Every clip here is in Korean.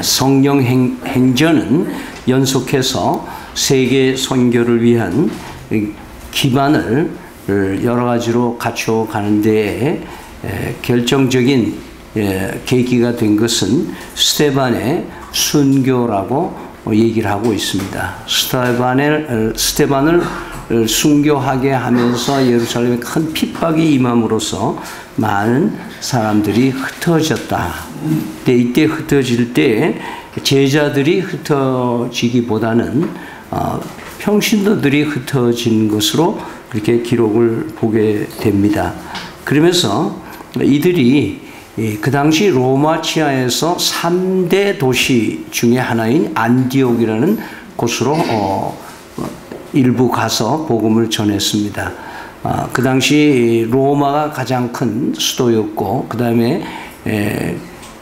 성령 행전은 연속해서 세계 선교를 위한 기반을 여러 가지로 갖춰 가는 데에 결정적인 계기가 된 것은 스데반의 순교라고 얘기를 하고 있습니다. 스데반을 순교하게 하면서 예루살렘에 큰 핍박이 임함으로써 많은 사람들이 흩어졌다. 이때 흩어질 때 제자들이 흩어지기보다는 평신도들이 흩어진 것으로 그렇게 기록을 보게 됩니다. 그러면서 이들이 그 당시 로마 치하에서 3대 도시 중에 하나인 안디옥이라는 곳으로 일부 가서 복음을 전했습니다. 그 당시 로마가 가장 큰 수도였고, 그 다음에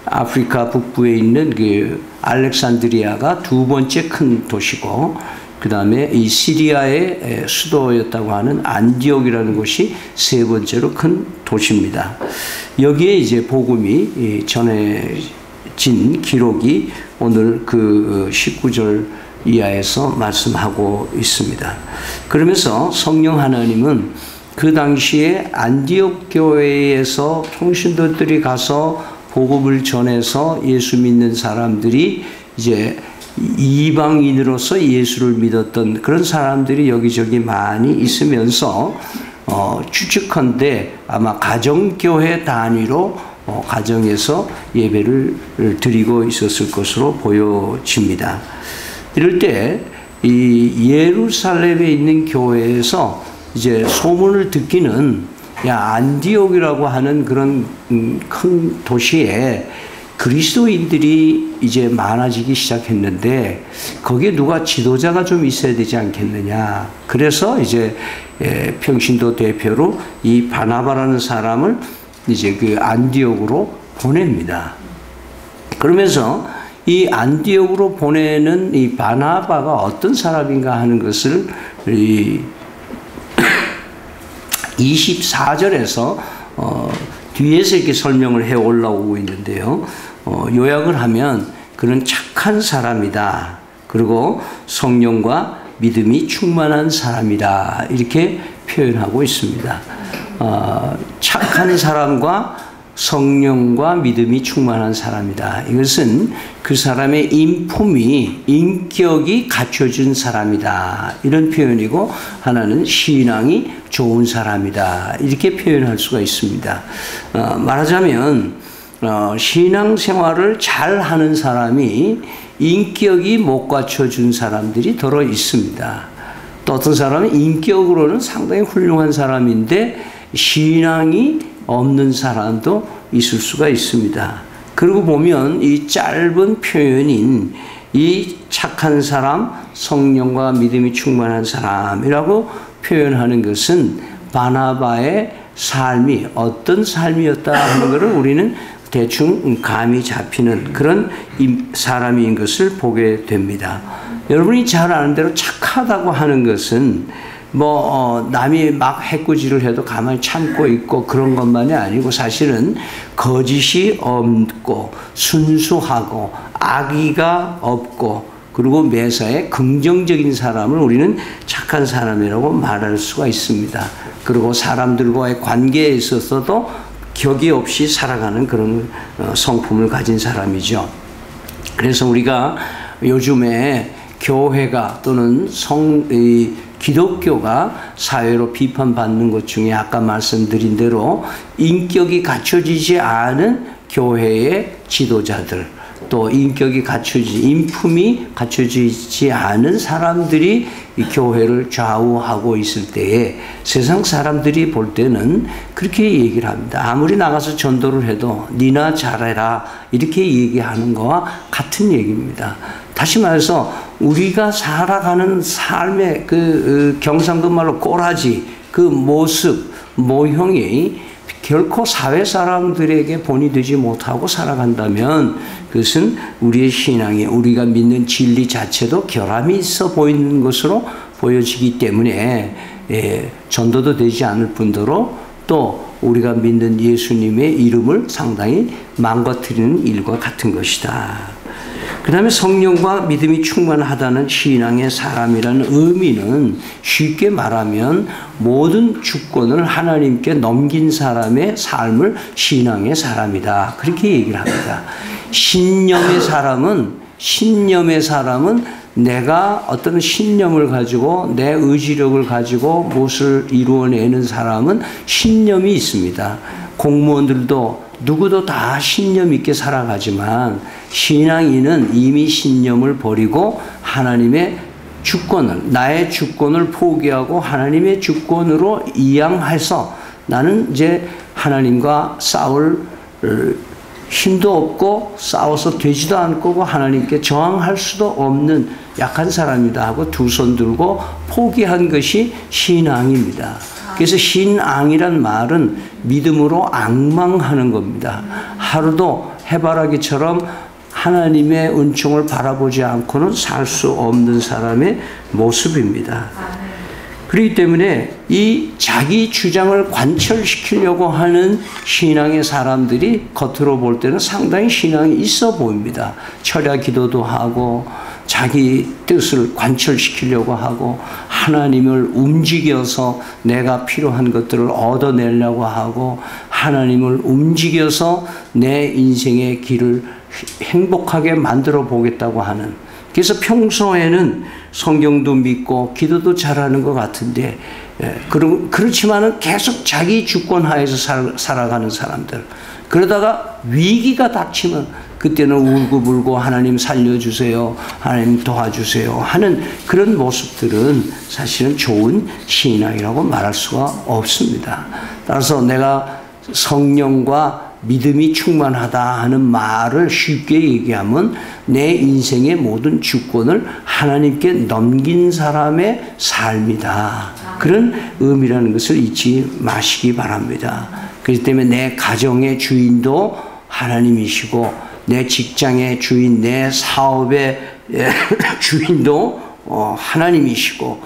아프리카 북부에 있는 그 알렉산드리아가 두 번째 큰 도시고, 그 다음에 이 시리아의 수도였다고 하는 안디옥이라는 곳이 세 번째로 큰 도시입니다. 여기에 이제 복음이 전해진 기록이 오늘 그 19절 이하에서 말씀하고 있습니다. 그러면서 성령 하나님은 그 당시에 안디옥 교회에서 평신도들이 가서 복음을 전해서 예수 믿는 사람들이 이제 이방인으로서 예수를 믿었던 그런 사람들이 여기저기 많이 있으면서 추측컨대 아마 가정교회 단위로 가정에서 예배를 드리고 있었을 것으로 보여집니다. 이럴 때 이 예루살렘에 있는 교회에서 이제 소문을 듣기는 안디옥이라고 하는 그런 큰 도시에 그리스도인들이 이제 많아지기 시작했는데 거기에 누가 지도자가 좀 있어야 되지 않겠느냐. 그래서 이제 평신도 대표로 이 바나바라는 사람을 이제 그 안디옥으로 보냅니다. 그러면서 이 안디옥으로 보내는 이 바나바가 어떤 사람인가 하는 것을 24절에서 뒤에서 이렇게 설명을 해 올라오고 있는데요. 요약을 하면 그는 착한 사람이다. 그리고 성령과 믿음이 충만한 사람이다. 이렇게 표현하고 있습니다. 착한 사람과 성령과 믿음이 충만한 사람이다. 이것은 그 사람의 인격이 갖춰진 사람이다. 이런 표현이고, 하나는 신앙이 좋은 사람이다. 이렇게 표현할 수가 있습니다. 말하자면 신앙생활을 잘 하는 사람이 인격이 못 갖춰준 사람들이 더러 있습니다. 또 어떤 사람은 인격으로는 상당히 훌륭한 사람인데 신앙이 없는 사람도 있을 수가 있습니다. 그리고 보면 이 짧은 표현인 이 착한 사람, 성령과 믿음이 충만한 사람이라고 표현하는 것은 바나바의 삶이 어떤 삶이었다 하는 것을 우리는 대충 감이 잡히는 그런 사람인 것을 보게 됩니다. 여러분이 잘 아는 대로 착하다고 하는 것은 남이 막 해코지를 해도 가만히 참고 있고 그런 것만이 아니고, 사실은 거짓이 없고 순수하고 악의가 없고 그리고 매사에 긍정적인 사람을 우리는 착한 사람이라고 말할 수가 있습니다. 그리고 사람들과의 관계에 있어서도 격이 없이 살아가는 그런 성품을 가진 사람이죠. 그래서 우리가 요즘에 교회가 또는 기독교가 사회로 비판받는 것 중에 아까 말씀드린 대로 인격이 갖춰지지 않은 교회의 지도자들, 또 인격이 인품이 갖춰지지 않은 사람들이 이 교회를 좌우하고 있을 때에 세상 사람들이 볼 때는 그렇게 얘기를 합니다. 아무리 나가서 전도를 해도 니나 잘해라 이렇게 얘기하는 거와 같은 얘기입니다. 다시 말해서 우리가 살아가는 삶의 그 경상도 말로 꼬라지, 그 모습, 모형이 결코 사회 사람들에게 본이 되지 못하고 살아간다면 그것은 우리의 신앙에 우리가 믿는 진리 자체도 결함이 있어 보이는 것으로 보여지기 때문에 전도도 되지 않을 뿐더러 또 우리가 믿는 예수님의 이름을 상당히 망가뜨리는 일과 같은 것이다. 그 다음에 성령과 믿음이 충만하다는 신앙의 사람이라는 의미는 쉽게 말하면 모든 주권을 하나님께 넘긴 사람의 삶을 신앙의 사람이다. 그렇게 얘기를 합니다. 신념의 사람은 내가 어떤 신념을 가지고 내 의지력을 가지고 무엇을 이루어내는 사람은 신념이 있습니다. 공무원들도 누구도 다 신념 있게 살아가지만 신앙인은 이미 신념을 버리고 하나님의 주권을, 나의 주권을 포기하고 하나님의 주권으로 이양해서 나는 이제 하나님과 싸울 힘도 없고 싸워서 되지도 않고 하나님께 저항할 수도 없는 약한 사람이다 하고 두 손 들고 포기한 것이 신앙입니다. 그래서 신앙이란 말은 믿음으로 앙망하는 겁니다. 하루도 해바라기처럼 하나님의 은총을 바라보지 않고는 살 수 없는 사람의 모습입니다. 그렇기 때문에 이 자기 주장을 관철시키려고 하는 신앙의 사람들이 겉으로 볼 때는 상당히 신앙이 있어 보입니다. 철야 기도도 하고 자기 뜻을 관철시키려고 하고 하나님을 움직여서 내가 필요한 것들을 얻어내려고 하고 하나님을 움직여서 내 인생의 길을 행복하게 만들어 보겠다고 하는, 그래서 평소에는 성경도 믿고 기도도 잘하는 것 같은데 그렇지만은 계속 자기 주권 하에서 살아가는 사람들, 그러다가 위기가 닥치면 그때는 울고불고 하나님 살려주세요, 하나님 도와주세요 하는 그런 모습들은 사실은 좋은 신앙이라고 말할 수가 없습니다. 따라서 내가 성령과 믿음이 충만하다 하는 말을 쉽게 얘기하면 내 인생의 모든 주권을 하나님께 넘긴 사람의 삶이다. 그런 의미라는 것을 잊지 마시기 바랍니다. 그렇기 때문에 내 가정의 주인도 하나님이시고 내 직장의 주인, 내 사업의 주인도 하나님이시고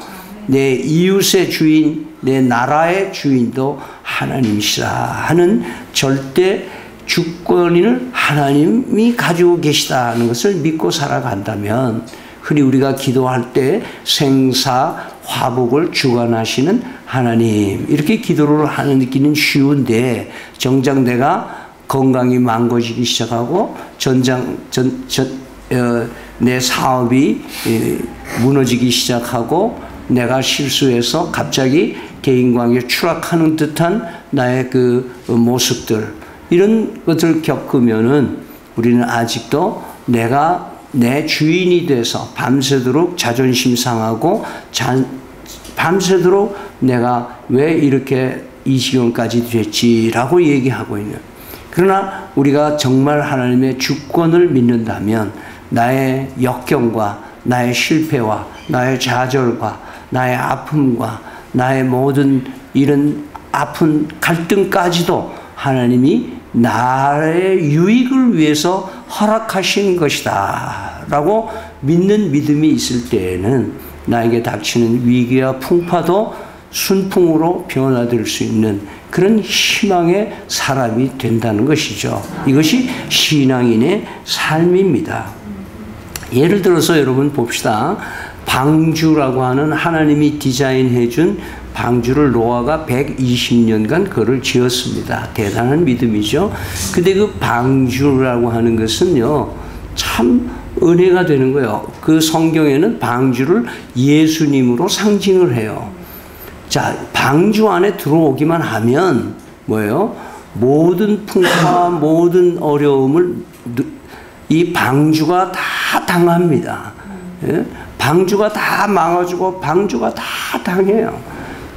내 이웃의 주인, 내 나라의 주인도 하나님이시다 하는 절대 주권을 하나님이 가지고 계시다는 것을 믿고 살아간다면, 흔히 우리가 기도할 때 생사 화복을 주관하시는 하나님, 이렇게 기도를 하는 느끼는 쉬운데 정작 내가 건강이 망가지기 시작하고 내 사업이 무너지기 시작하고 내가 실수해서 갑자기 대인관계에 추락하는 듯한 나의 그 모습들, 이런 것을 겪으면은 우리는 아직도 내가 내 주인이 돼서 밤새도록 자존심 상하고 밤새도록 내가 왜 이렇게 이 지경까지 됐지라고 얘기하고 있는, 그러나 우리가 정말 하나님의 주권을 믿는다면 나의 역경과 나의 실패와 나의 좌절과 나의 아픔과 나의 모든 이런 아픈 갈등까지도 하나님이 나의 유익을 위해서 허락하신 것이다 라고 믿는 믿음이 있을 때에는 나에게 닥치는 위기와 풍파도 순풍으로 변화될 수 있는 그런 희망의 사람이 된다는 것이죠. 이것이 신앙인의 삶입니다. 예를 들어서 여러분 봅시다. 방주라고 하는 하나님이 디자인해 준 방주를 노아가 120년간 그를 지었습니다. 대단한 믿음이죠. 근데 그 방주라고 하는 것은요, 참 은혜가 되는 거예요. 그 성경에는 방주를 예수님으로 상징을 해요. 자, 방주 안에 들어오기만 하면 뭐예요? 모든 풍파, 모든 어려움을 이 방주가 다 당합니다. 예? 방주가 다 망가지고 방주가 다 당해요.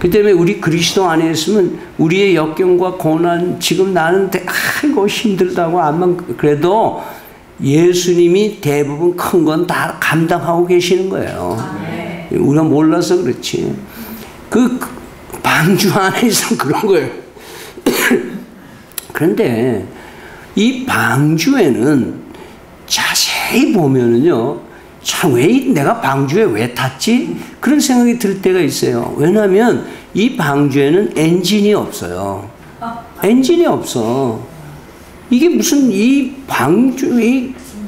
그 때문에 우리 그리스도 안에 있으면 우리의 역경과 고난, 지금 나는 아이고 힘들다고 안만 그래도 예수님이 대부분 큰 건 다 감당하고 계시는 거예요. 우리가 몰라서 그렇지. 그 방주 안에 있으면 그런 거예요. 그런데 이 방주에는 자세히 보면은요, 참 왜 내가 방주에 왜 탔지? 그런 생각이 들 때가 있어요. 왜냐하면 이 방주에는 엔진이 없어요. 엔진이 없어. 이게 무슨 이 방주,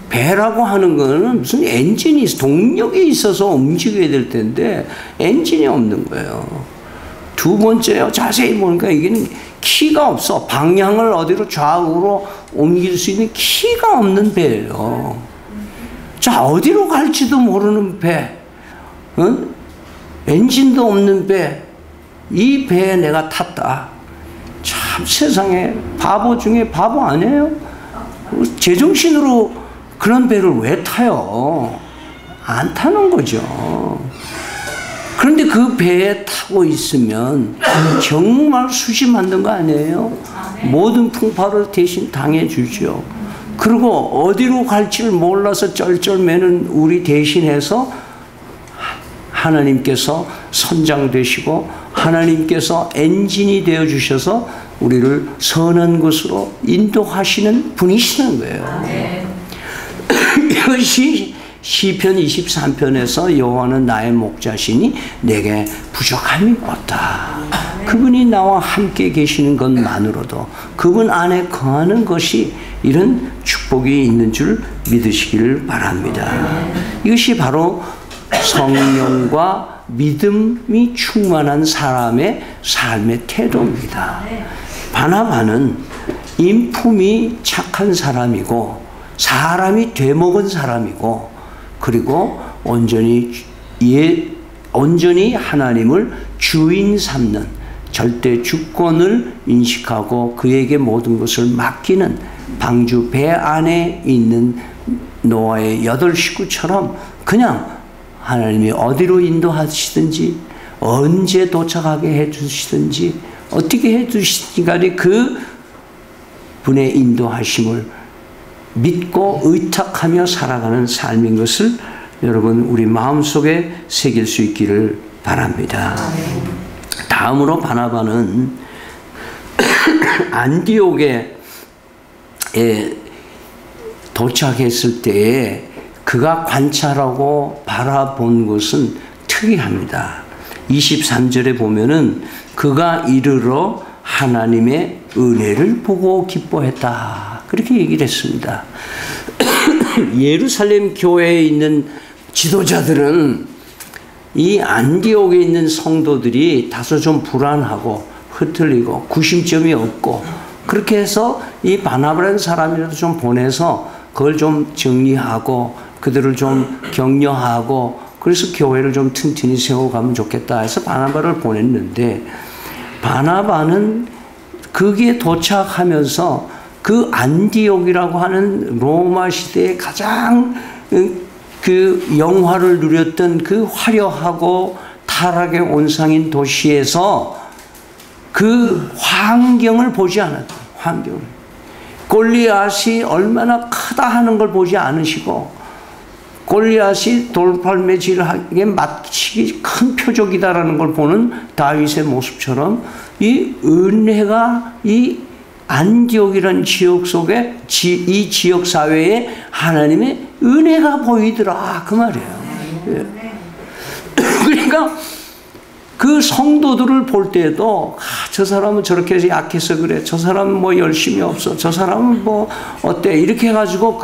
배라고 하는 거는 무슨 엔진이, 동력이 있어서 움직여야 될 텐데 엔진이 없는 거예요. 두 번째요, 자세히 보니까 이게 키가 없어. 방향을 어디로 좌우로 옮길 수 있는 키가 없는 배예요. 자, 어디로 갈지도 모르는 배, 응? 엔진도 없는 배, 이 배에 내가 탔다. 참 세상에 바보 중에 바보 아니에요? 제정신으로 그런 배를 왜 타요? 안 타는 거죠. 그런데 그 배에 타고 있으면 정말 수시 만든 거 아니에요? 모든 풍파를 대신 당해주죠. 그리고 어디로 갈지를 몰라서 쩔쩔매는 우리 대신해서 하나님께서 선장 되시고 하나님께서 엔진이 되어주셔서 우리를 선한 곳으로 인도하시는 분이시는 거예요. 이것이 시편 23편에서 여호와는 나의 목자시니 내게 부족함이 없다. 그분이 나와 함께 계시는 것만으로도 그분 안에 거하는 것이 이런 축복이 있는 줄 믿으시기를 바랍니다. 이것이 바로 성령과 믿음이 충만한 사람의 삶의 태도입니다. 바나바는 인품이 착한 사람이고 사람이 되먹은 사람이고 그리고 온전히 하나님을 주인 삼는 절대 주권을 인식하고 그에게 모든 것을 맡기는 방주 배 안에 있는 노아의 8 식구처럼 그냥 하나님이 어디로 인도하시든지 언제 도착하게 해주시든지 어떻게 해주시든지 간에 그 분의 인도하심을 믿고 의탁하며 살아가는 삶인 것을 여러분 우리 마음속에 새길 수 있기를 바랍니다. 다음으로 바나바는 안디옥에 도착했을 때에 그가 관찰하고 바라본 것은 특이합니다. 23절에 보면은 그가 이르러 하나님의 은혜를 보고 기뻐했다. 그렇게 얘기를 했습니다. 예루살렘 교회에 있는 지도자들은 이 안디옥에 있는 성도들이 다소 좀 불안하고 흐트리고 구심점이 없고 그렇게 해서 이 바나바라는 사람이라도 좀 보내서 그걸 좀 정리하고 그들을 좀 격려하고 그래서 교회를 좀 튼튼히 세워가면 좋겠다 해서 바나바를 보냈는데 바나바는 거기에 도착하면서 그 안디옥이라고 하는 로마 시대의 가장 그 영화를 누렸던 그 화려하고 타락의 온상인 도시에서 그 환경을 보지 않았다. 환경을. 골리앗이 얼마나 크다 하는 걸 보지 않으시고 골리앗이 돌팔매질하기에 마치 큰 표적이다라는 걸 보는 다윗의 모습처럼 이 은혜가 이 안디옥이라는 지역 속에 이 지역 사회에 하나님의 은혜가 보이더라 그 말이에요. 예. 그러니까 그 성도들을 볼 때에도 저 사람은 저렇게 약해서 그래, 저 사람은 뭐 열심히 없어, 저 사람은 뭐 어때 이렇게 해가지고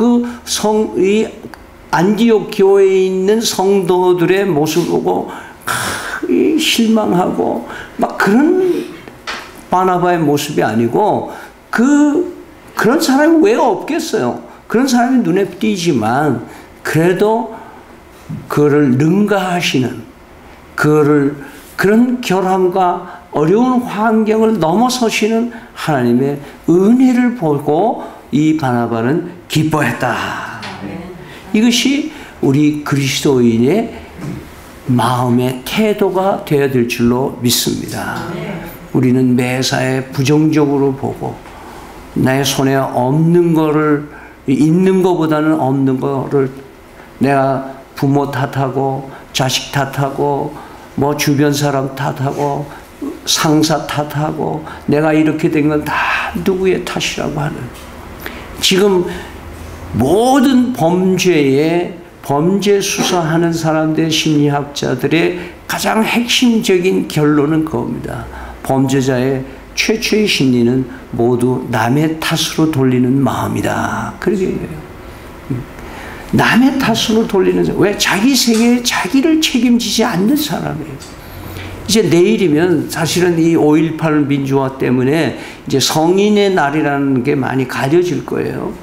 이 안디옥 교회에 있는 성도들의 모습을 보고 실망하고 막 그런 바나바의 모습이 아니고 그런 사람이 왜 없겠어요? 그런 사람이 눈에 띄지만 그래도 그거를 능가하시는 그런 결함과 어려운 환경을 넘어서시는 하나님의 은혜를 보고 이 바나바는 기뻐했다. 이것이 우리 그리스도인의 마음의 태도가 되어야 될 줄로 믿습니다. 우리는 매사에 부정적으로 보고 내 손에 없는 거를 있는 것보다는 없는 거를 내가 부모 탓하고 자식 탓하고 뭐 주변 사람 탓하고 상사 탓하고 내가 이렇게 된 건 다 누구의 탓이라고 하는 지금 모든 범죄 수사하는 사람들 심리학자들의 가장 핵심적인 결론은 그겁니다. 범죄자의 최초의 심리는 모두 남의 탓으로 돌리는 마음이다. 그렇게 얘기해요. 남의 탓으로 돌리는 사람. 왜? 자기 생애에 자기를 책임지지 않는 사람이에요. 이제 내일이면 사실은 이 5.18 민주화 때문에 이제 성인의 날이라는 게 많이 가려질 거예요.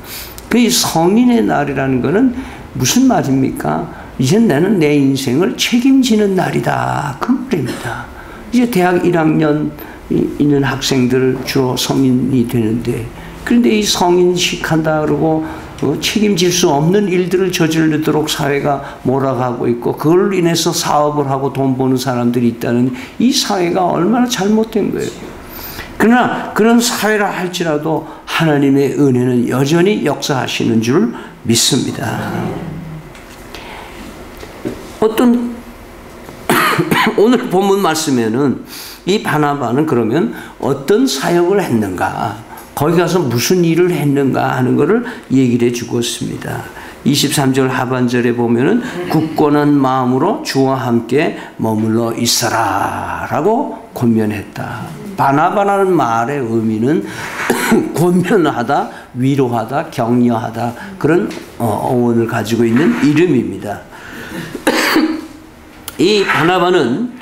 그 성인의 날이라는 거는 무슨 말입니까? 이제 나는 내 인생을 책임지는 날이다. 그 말입니다. 이제 대학 1학년 있는 학생들 주로 성인이 되는데, 그런데 이 성인식 한다 그러고 책임질 수 없는 일들을 저지르도록 사회가 몰아가고 있고, 그걸 인해서 사업을 하고 돈 버는 사람들이 있다는 이 사회가 얼마나 잘못된 거예요. 그러나 그런 사회라 할지라도 하나님의 은혜는 여전히 역사하시는 줄 믿습니다. 어떤 오늘 본문 말씀에는 이 바나바는 그러면 어떤 사역을 했는가, 거기 가서 무슨 일을 했는가 하는 것을 얘기를 해 주고 있습니다. 23절 하반절에 보면은 굳건한 마음으로 주와 함께 머물러 있어라 라고 권면했다. 바나바라는 말의 의미는 권면하다, 위로하다, 격려하다, 그런 어원을 가지고 있는 이름입니다. 이 바나바는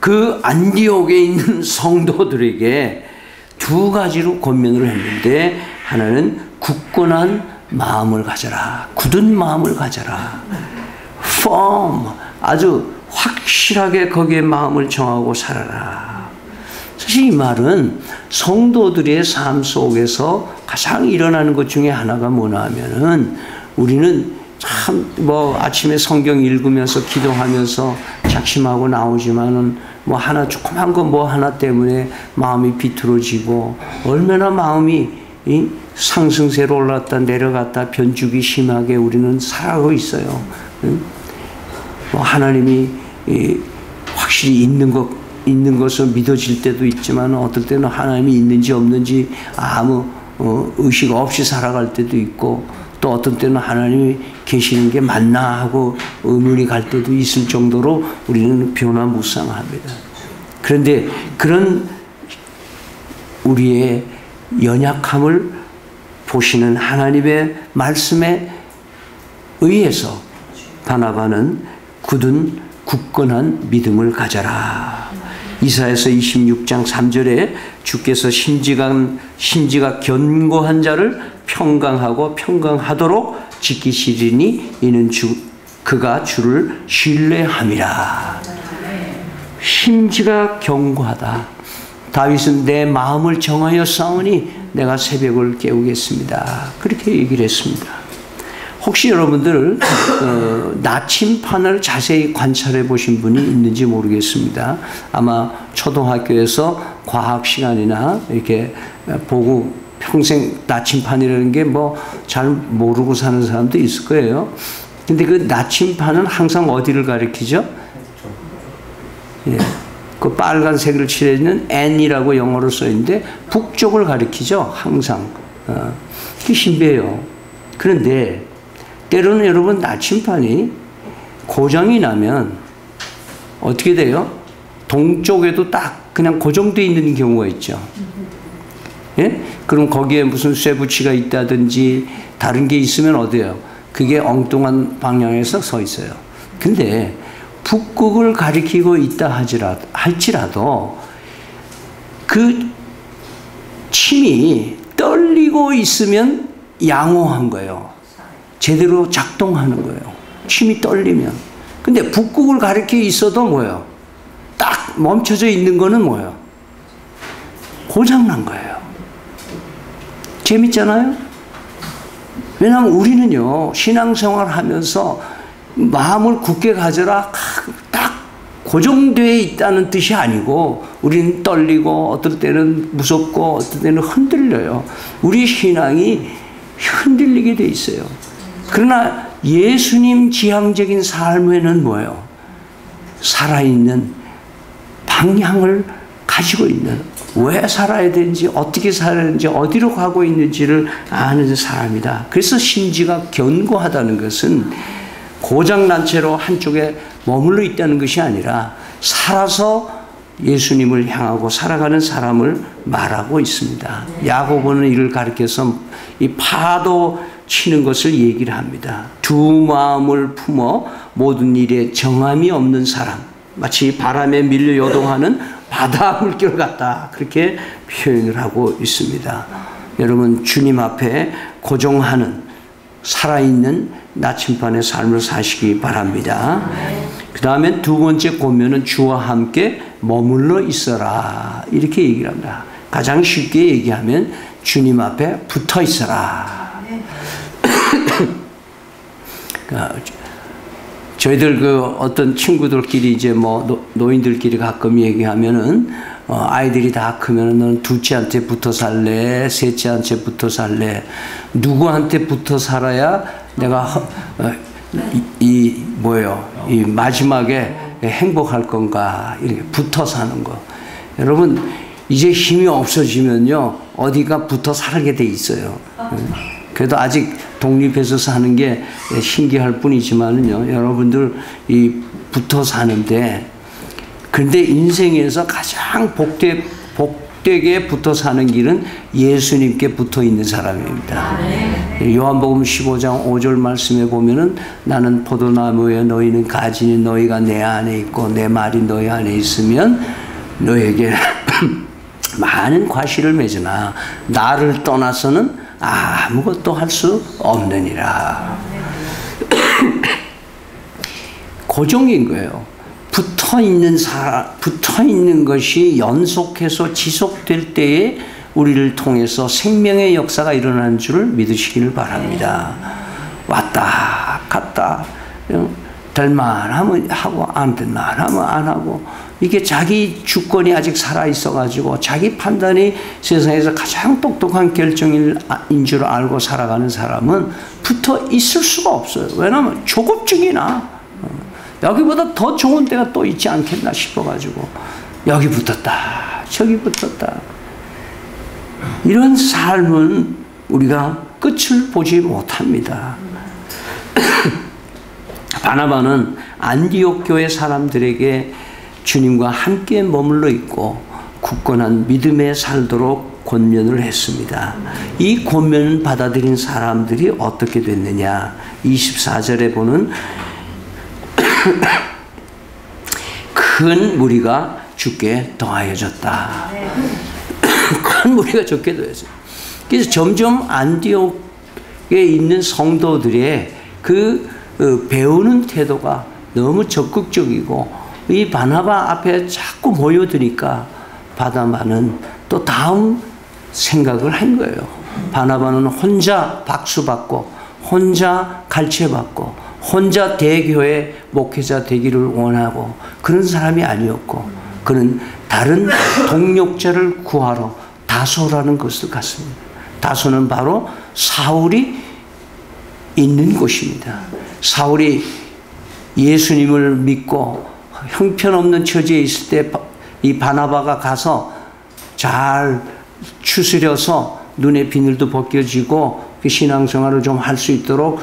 그 안디옥에 있는 성도들에게 두 가지로 권면을 했는데, 하나는 굳건한 마음을 가져라, 굳은 마음을 가져라, firm, 아주 확실하게 거기에 마음을 정하고 살아라. 사실 이 말은 성도들의 삶 속에서 가장 일어나는 것 중에 하나가 뭐냐 하면은, 우리는 참 아침에 성경 읽으면서 기도하면서 작심하고 나오지만은 하나 조그만 거 하나 때문에 마음이 비틀어지고, 얼마나 마음이 상승세로 올랐다 내려갔다 변죽이 심하게 우리는 살아가고 있어요. 하나님이 확실히 있는 것을 믿어질 때도 있지만, 어떨 때는 하나님이 있는지 없는지 아무 의식 없이 살아갈 때도 있고, 또 어떤 때는 하나님이 계시는 게 맞나 하고 의문이 갈 때도 있을 정도로 우리는 변화무쌍합니다. 그런데 그런 우리의 연약함을 보시는 하나님의 말씀에 의해서 바나바는 굳건한 믿음을 가져라. 이사야서 26장 3절에 주께서 심지가 견고한 자를 평강하도록 지키시리니 이는 그가 주를 신뢰함이라. 심지가 견고하다. 다윗은 내 마음을 정하여 싸우니 내가 새벽을 깨우겠습니다. 그렇게 얘기를 했습니다. 혹시 여러분들 나침판을 자세히 관찰해 보신 분이 있는지 모르겠습니다. 아마 초등학교에서 과학 시간이나 이렇게 보고 평생 나침판이라는 게 잘 모르고 사는 사람도 있을 거예요. 근데 그 나침판은 항상 어디를 가리키죠? 예. 그 빨간색을 칠해있는 N이라고 영어로 써있는데 북쪽을 가리키죠. 항상. 그게 신비해요. 그런데 때로는 여러분 나침판이 고장이 나면 어떻게 돼요? 동쪽에도 딱 그냥 고정되어 있는 경우가 있죠. 예? 그럼 거기에 무슨 쇠붙이가 있다든지 다른 게 있으면 어때요? 그게 엉뚱한 방향에서 서 있어요. 근데 북극을 가리키고 있다 할지라도 그 침이 떨리고 있으면 양호한 거예요. 제대로 작동하는 거예요. 침이 떨리면. 근데 북극을 가리켜 있어도 뭐예요? 딱 멈춰져 있는 거는 뭐예요? 고장난 거예요. 재밌잖아요? 왜냐하면 우리는요, 신앙생활 하면서 마음을 굳게 가져라 딱 고정되어 있다는 뜻이 아니고, 우리는 떨리고 어떨 때는 무섭고 어떨 때는 흔들려요. 우리 신앙이 흔들리게 돼 있어요. 그러나 예수님 지향적인 삶에는 뭐예요? 살아있는 방향을 가지고 있는, 왜 살아야 되는지, 어떻게 살아야 되는지, 어디로 가고 있는지를 아는 사람이다. 그래서 심지가 견고하다는 것은 고장난 채로 한쪽에 머물러 있다는 것이 아니라 살아서 예수님을 향하고 살아가는 사람을 말하고 있습니다. 야고보는 이를 가리켜서 이 파도 치는 것을 얘기를 합니다. 두 마음을 품어 모든 일에 정함이 없는 사람, 마치 바람에 밀려 요동하는 바다 물결 같다, 그렇게 표현을 하고 있습니다. 여러분, 주님 앞에 고정하는 살아있는 나침반의 삶을 사시기 바랍니다. 그 다음에 두 번째 고면은 주와 함께 머물러 있어라, 이렇게 얘기를 합니다. 가장 쉽게 얘기하면 주님 앞에 붙어 있어라. 저희들 그 어떤 친구들끼리 이제 뭐 노인들끼리 가끔 얘기하면은 아이들이 다 크면은 너는 둘째한테 붙어 살래, 셋째한테 붙어 살래, 누구한테 붙어 살아야 내가 이 마지막에 행복할 건가, 이렇게 붙어 사는 거. 여러분, 이제 힘이 없어지면요 어디가 붙어 살게 돼 있어요. 그래도 아직 독립해서 사는 게 신기할 뿐이지만은요, 여러분들 이 붙어 사는데, 그런데 인생에서 가장 복되게 붙어 사는 길은 예수님께 붙어 있는 사람입니다. 요한복음 15장 5절 말씀에 보면은 나는 포도나무에 너희는 가지니 너희가 내 안에 있고 내 말이 너희 안에 있으면 너에게 많은 과실을 맺으나 나를 떠나서는 아무것도 할 수 없느니라. 고정인 거예요. 붙어 있는 것이 연속해서 지속될 때에 우리를 통해서 생명의 역사가 일어나는 줄을 믿으시기를 바랍니다. 왔다 갔다 될만하면 하고 안 될만하면 안 하고, 이게 자기 주권이 아직 살아있어가지고 자기 판단이 세상에서 가장 똑똑한 결정인 줄 알고 살아가는 사람은 붙어 있을 수가 없어요. 왜냐하면 조급증이나 여기보다 더 좋은 데가 또 있지 않겠나 싶어가지고 여기 붙었다 저기 붙었다, 이런 삶은 우리가 끝을 보지 못합니다. 바나바는 안디옥 교회 사람들에게 주님과 함께 머물러 있고 굳건한 믿음에 살도록 권면을 했습니다. 이 권면을 받아들인 사람들이 어떻게 됐느냐, 24절에 보는 큰 무리가 주께 더하여졌다. 큰 무리가 주께 더하여졌다. 그래서 점점 안디옥에 있는 성도들의 배우는 태도가 너무 적극적이고, 이 바나바 앞에 자꾸 모여드니까 바나바는 또 다음 생각을 한 거예요. 바나바는 혼자 박수받고 혼자 갈채받고 혼자 대교회 목회자 되기를 원하고 그런 사람이 아니었고, 그는 다른 동력자를 구하러 다소라는 것을 갔습니다. 다소는 바로 사울이 있는 곳입니다. 사울이 예수님을 믿고 형편없는 처지에 있을 때 이 바나바가 가서 잘 추스려서 눈의 비늘도 벗겨지고 그 신앙생활을 좀 할 수 있도록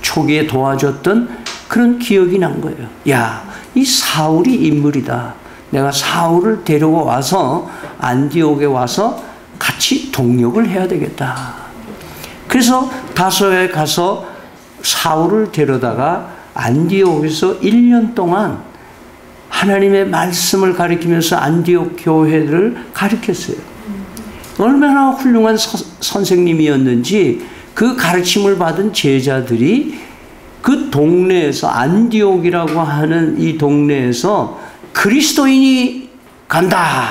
초기에 도와줬던 그런 기억이 난 거예요. 야, 이 사울이 인물이다. 내가 사울을 데리고 와서 안디옥에 와서 같이 동력을 해야 되겠다. 그래서 다소에 가서 사울을 데려다가 안디옥에서 1년 동안 하나님의 말씀을 가르치면서 안디옥 교회를 가르쳤어요. 얼마나 훌륭한 선생님이었는지 그 가르침을 받은 제자들이 그 동네에서, 안디옥이라고 하는 이 동네에서 그리스도인이 간다,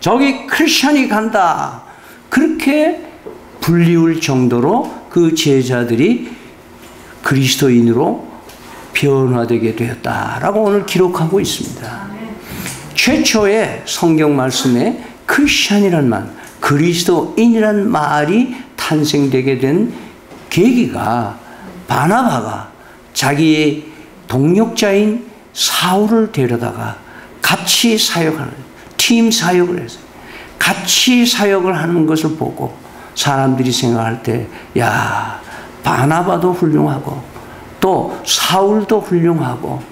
저기 크리스찬이 간다, 그렇게 불리울 정도로 그 제자들이 그리스도인으로 변화되게 되었다라고 오늘 기록하고 있습니다. 최초의 성경 말씀에 크리스찬이란 말, 그리스도인이란 말이 탄생되게 된 계기가 바나바가 자기의 동력자인 사울을 데려다가 같이 사역하는, 팀 사역을 해서 같이 사역을 하는 것을 보고 사람들이 생각할 때, 야, 바나바도 훌륭하고 또 사울도 훌륭하고,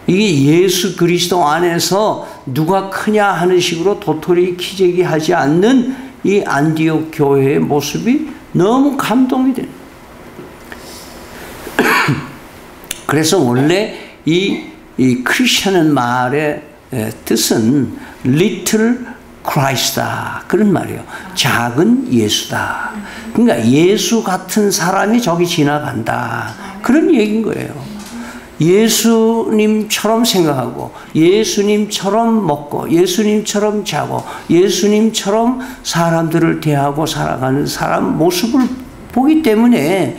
이게 예수 그리스도 안에서 누가 크냐 하는 식으로 도토리 키재기 하지 않는 이 안디옥 교회의 모습이 너무 감동이 돼요. 그래서 원래 이 크리스천은 말의 뜻은 little Christ다 그런 말이에요. 작은 예수다. 그러니까 예수 같은 사람이 저기 지나간다 그런 얘기인 거예요. 예수님처럼 생각하고 예수님처럼 먹고 예수님처럼 자고 예수님처럼 사람들을 대하고 살아가는 사람 모습을 보기 때문에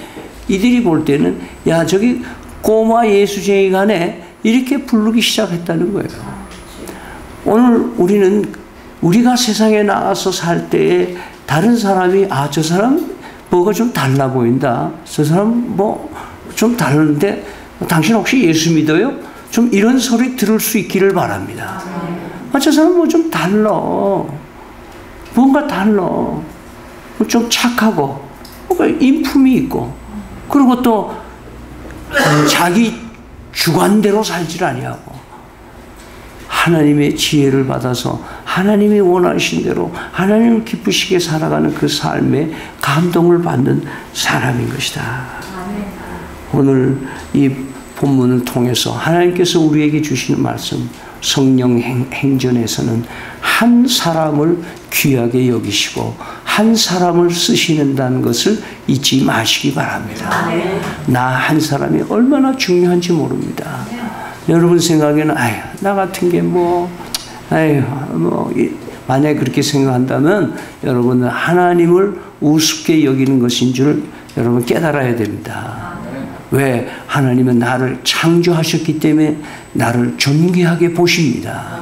이들이 볼 때는 야 저기 꼬마 예수쟁이 가네 이렇게 부르기 시작했다는 거예요. 오늘 우리는 우리가 세상에 나가서 살 때에 다른 사람이 아 저 사람 뭐가 좀 달라 보인다. 저 사람 뭐 좀 다른데 당신 혹시 예수 믿어요? 좀 이런 소리 들을 수 있기를 바랍니다. 아, 저 사람 뭐 좀 달라. 뭔가 달라. 좀 착하고 뭔가 인품이 있고 그리고 또 자기 주관대로 살질 아니하고 하나님의 지혜를 받아서 하나님이 원하신 대로 하나님을 기쁘시게 살아가는 그 삶에 감동을 받는 사람인 것이다. 오늘 이 본문을 통해서 하나님께서 우리에게 주시는 말씀 성령 행전에서는 한 사람을 귀하게 여기시고 한 사람을 쓰시는다는 것을 잊지 마시기 바랍니다. 나 한 사람이 얼마나 중요한지 모릅니다. 여러분 생각에는 아유 나 같은 게 뭐 만약에 그렇게 생각한다면 여러분은 하나님을 우습게 여기는 것인 줄 여러분 깨달아야 됩니다. 왜? 하나님은 나를 창조하셨기 때문에 나를 존귀하게 보십니다.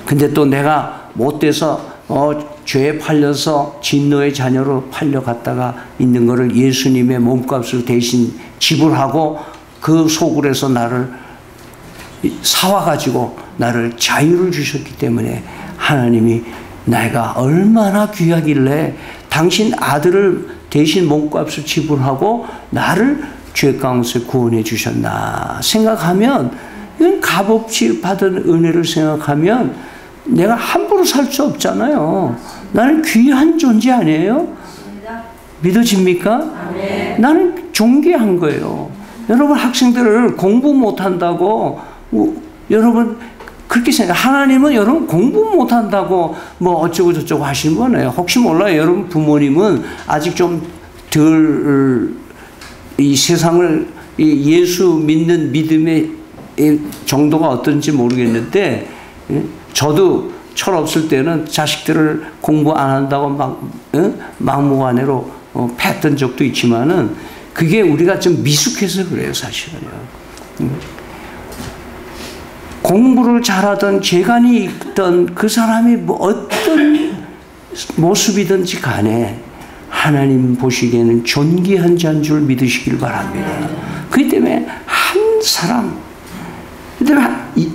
근데 또 내가 못돼서 죄에 팔려서 진노의 자녀로 팔려갔다가 있는 것을 예수님의 몸값을 대신 지불하고 그 소굴에서 나를 사와가지고 나를 자유를 주셨기 때문에 하나님이 내가 얼마나 귀하길래 당신 아들을 대신 몸값을 지불하고 나를 죄 가운데서 구원해 주셨나 생각하면 이건 값없이 받은 은혜를 생각하면 내가 함부로 살 수 없잖아요. 나는 귀한 존재 아니에요? 믿어집니까? 나는 존귀한 거예요. 여러분 학생들을 공부 못한다고 여러분 그렇게 생각. 하나님은 여러분 공부 못한다고 뭐 어쩌고 저쩌고 하시는 거네요. 혹시 몰라요. 여러분 부모님은 아직 좀 덜 이 세상을 예수 믿는 믿음의 정도가 어떤지 모르겠는데 저도 철없을 때는 자식들을 공부 안 한다고 막무가내로 팼던 적도 있지만은 그게 우리가 좀 미숙해서 그래요 사실은요. 공부를 잘하던 재간이 있던 그 사람이 뭐 어떤 모습이든지 간에 하나님 보시기에는 존귀한 자인 줄 믿으시길 바랍니다. 그렇기 때문에 한 사람,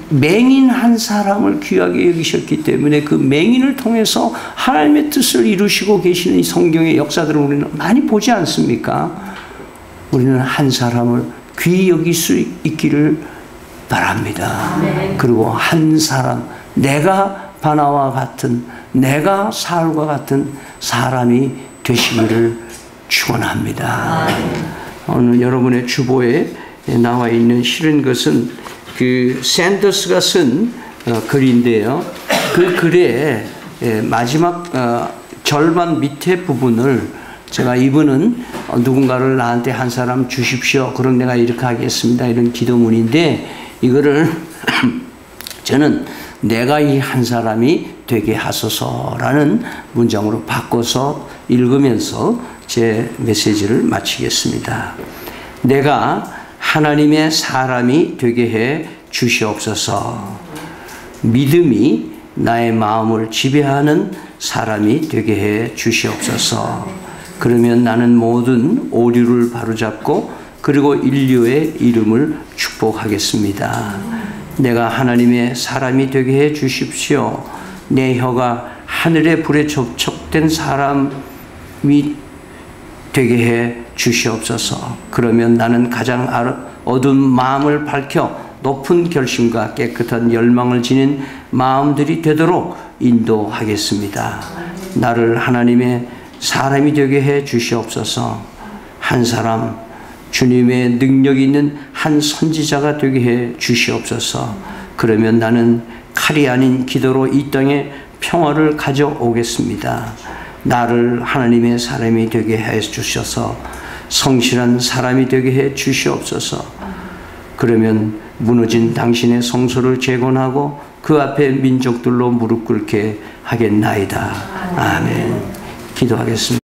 맹인 한 사람을 귀하게 여기셨기 때문에 그 맹인을 통해서 하나님의 뜻을 이루시고 계시는 이 성경의 역사들을 우리는 많이 보지 않습니까? 우리는 한 사람을 귀히 여길 수 있기를 바랍니다. 그리고 한 사람, 내가 바나와 같은, 내가 사울과 같은 사람이 되시기를 축원합니다. 오늘 여러분의 주보에 나와 있는 실은 것은 그 샌더스가 쓴 글인데요. 그 글의 마지막 절반 밑에 부분을 제가 이분은 누군가를 나한테 한 사람 주십시오. 그럼 내가 이렇게 하겠습니다. 이런 기도문인데 이거를 저는 내가 이 한 사람이 되게 하소서라는 문장으로 바꿔서 읽으면서 제 메시지를 마치겠습니다. 내가 하나님의 사람이 되게 해 주시옵소서. 믿음이 나의 마음을 지배하는 사람이 되게 해 주시옵소서. 그러면 나는 모든 오류를 바로잡고 그리고 인류의 이름을 축복하겠습니다. 내가 하나님의 사람이 되게 해 주십시오. 내 혀가 하늘의 불에 접촉된 사람이 되게 해 주시옵소서. 그러면 나는 가장 어두운 마음을 밝혀 높은 결심과 깨끗한 열망을 지닌 마음들이 되도록 인도하겠습니다. 나를 하나님의 사람이 되게 해 주시옵소서. 한 사람 주님의 능력이 있는 한 선지자가 되게 해 주시옵소서. 그러면 나는 칼이 아닌 기도로 이 땅에 평화를 가져오겠습니다. 나를 하나님의 사람이 되게 해 주셔서 성실한 사람이 되게 해 주시옵소서. 그러면 무너진 당신의 성소를 재건하고 그 앞에 민족들로 무릎 꿇게 하겠나이다. 아멘. 기도하겠습니다.